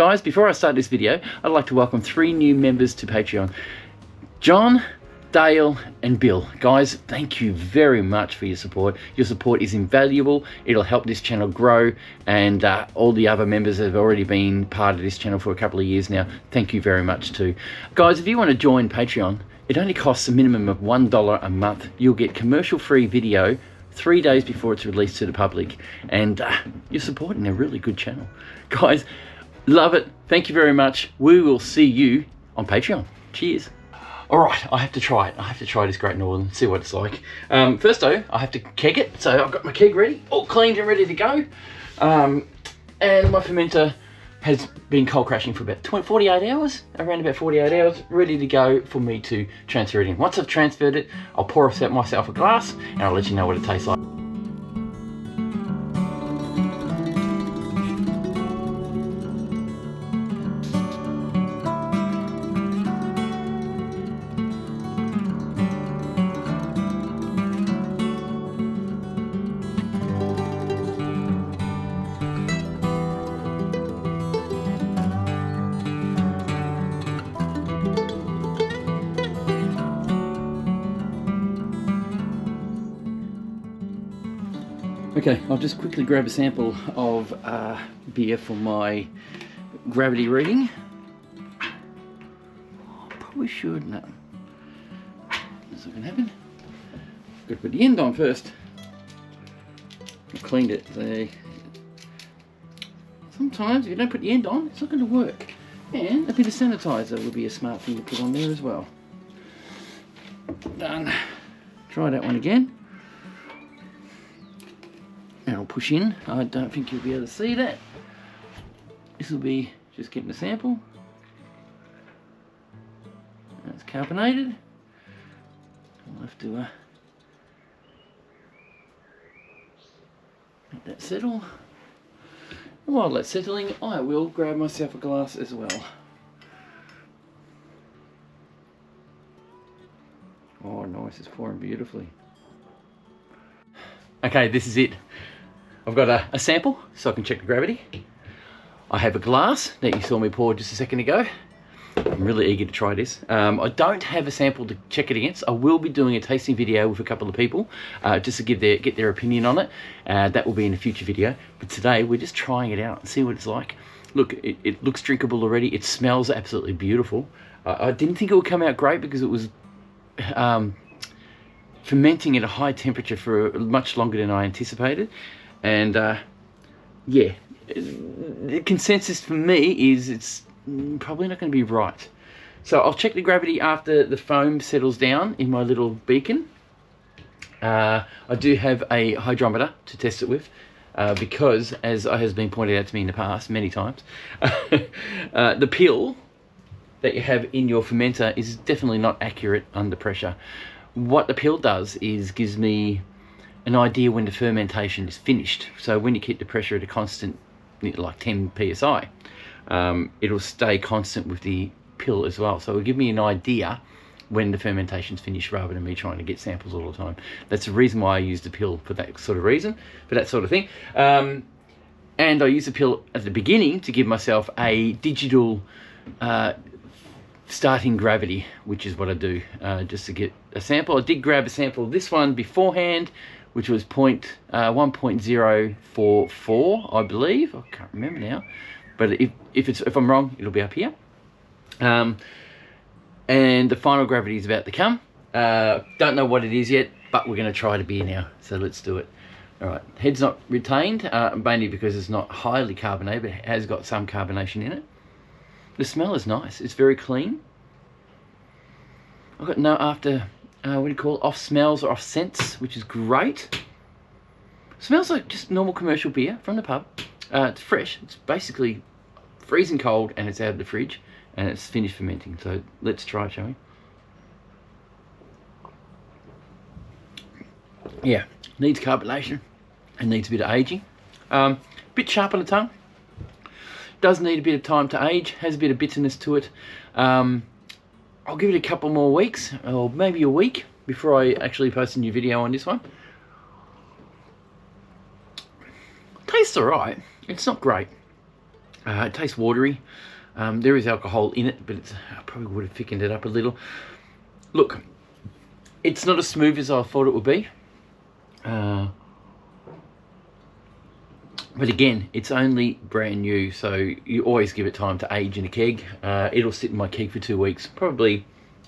Guys, before I start this video, I'd like to welcome 3 new members to Patreon. John, Dale and Bill. Guys, thank you very much for your support. Your support is invaluable. It'll help this channel grow, and all the other members have already been part of this channel for a couple of years now. Thank you very much too. Guys, if you want to join Patreon, it only costs a minimum of $1 a month. You'll get commercial-free video 3 days before it's released to the public, and you're supporting a really good channel. Guys, love it. Thank you very much. We will see you on Patreon. Cheers. All right, I have to try it. I have to try this Great Northern, see what it's like. First though, I have to keg it. So I've got my keg ready, all cleaned and ready to go. And my fermenter has been cold crashing for about 48 hours, around about 48 hours, ready to go for me to transfer it in. Once I've transferred it, I'll pour myself a glass and I'll let you know what it tastes like. Okay, I'll just quickly grab a sample of beer for my gravity reading. Probably should, no. That's not gonna happen. Got to put the end on first. I cleaned it. Sometimes if you don't put the end on, it's not going to work. And a bit of sanitizer would be a smart thing to put on there as well. Done. Try that one again. And I'll push in. I don't think you'll be able to see that. This will be just getting a sample. It's carbonated. I'll have to let that settle. And while that's settling, I will grab myself a glass as well. Oh, nice, it's pouring beautifully. Okay, this is it. I've got a sample so I can check the gravity. I have a glass that you saw me pour just a second ago. I'm really eager to try this. I don't have a sample to check it against. I will be doing a tasting video with a couple of people just to get their opinion on it. That will be in a future video. But today we're just trying it out and see what it's like. Look, it looks drinkable already. It smells absolutely beautiful. I didn't think it would come out great because it was fermenting at a high temperature for much longer than I anticipated. And yeah, the consensus for me is it's probably not going to be right. So I'll check the gravity after the foam settles down in my little beacon. I do have a hydrometer to test it with because, as has been pointed out to me in the past many times, the pill that you have in your fermenter is definitely not accurate under pressure. What the pill does is gives me an idea when the fermentation is finished. So when you keep the pressure at a constant, like 10 psi, it'll stay constant with the pill as well. So it'll give me an idea when the fermentation's finished rather than me trying to get samples all the time. That's the reason why I use the pill, for that sort of reason, for that sort of thing. And I use the pill at the beginning to give myself a digital starting gravity, which is what I do, just to get a sample. I did grab a sample of this one beforehand, which was 1.044, I believe. I can't remember now, but if I'm wrong, it'll be up here. And the final gravity is about to come. Don't know what it is yet, but we're going to try the beer now. So let's do it. All right, head's not retained, mainly because it's not highly carbonated, but it has got some carbonation in it. The smell is nice. It's very clean. I've got no what do you call it? Off smells or off scents, which is great. Smells like just normal commercial beer from the pub. It's fresh. It's basically freezing cold and it's out of the fridge and it's finished fermenting. So let's try it, shall we? Yeah, needs carbonation and needs a bit of aging. Bit sharp on the tongue. Does need a bit of time to age. Has a bit of bitterness to it. I'll give it a couple more weeks, or maybe a week, before I actually post a new video on this one. Tastes alright. It's not great. It tastes watery. There is alcohol in it, but I probably would have thickened it up a little. Look, it's not as smooth as I thought it would be. But again, it's only brand new, so you always give it time to age in a keg. It'll sit in my keg for 2 weeks, probably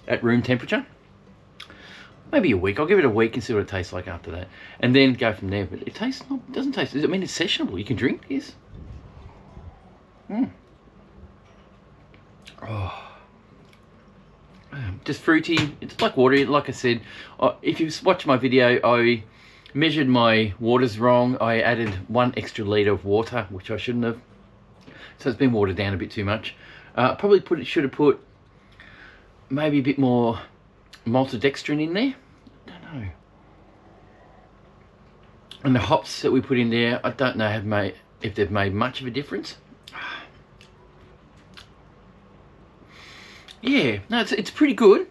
at room temperature. Maybe a week. I'll give it a week and see what it tastes like after that, and then go from there. But it doesn't taste. I mean, it's sessionable. You can drink this. Oh, just fruity. It's like water. Like I said, if you watch my video, I measured my waters wrong. I added 1 extra litre of water, which I shouldn't have. So it's been watered down a bit too much. Probably should have put maybe a bit more maltodextrin in there. I don't know. And the hops that we put in there, I don't know if they've made much of a difference. Yeah, no, it's pretty good.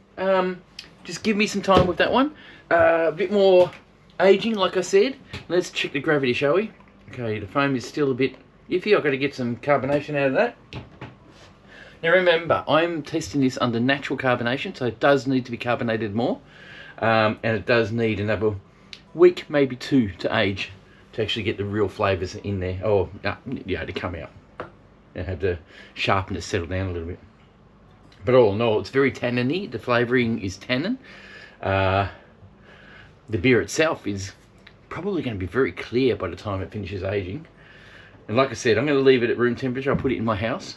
Just give me some time with that one. A bit more aging, like I said. Let's check the gravity, shall we? Okay, the foam is still a bit iffy. I've got to get some carbonation out of that. Now remember, I'm testing this under natural carbonation, so it does need to be carbonated more. And it does need another week, maybe 2, to age, to actually get the real flavours in there. Or, yeah, to come out. And have the sharpness settle down a little bit. But all in all, it's very tanniny. The flavouring is tannin. The beer itself is probably going to be very clear by the time it finishes aging. And like I said, I'm going to leave it at room temperature. I'll put it in my house.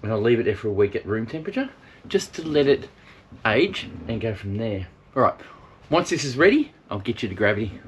And I'll leave it there for a week at room temperature, just to let it age and go from there. All right, once this is ready, I'll get you to gravity.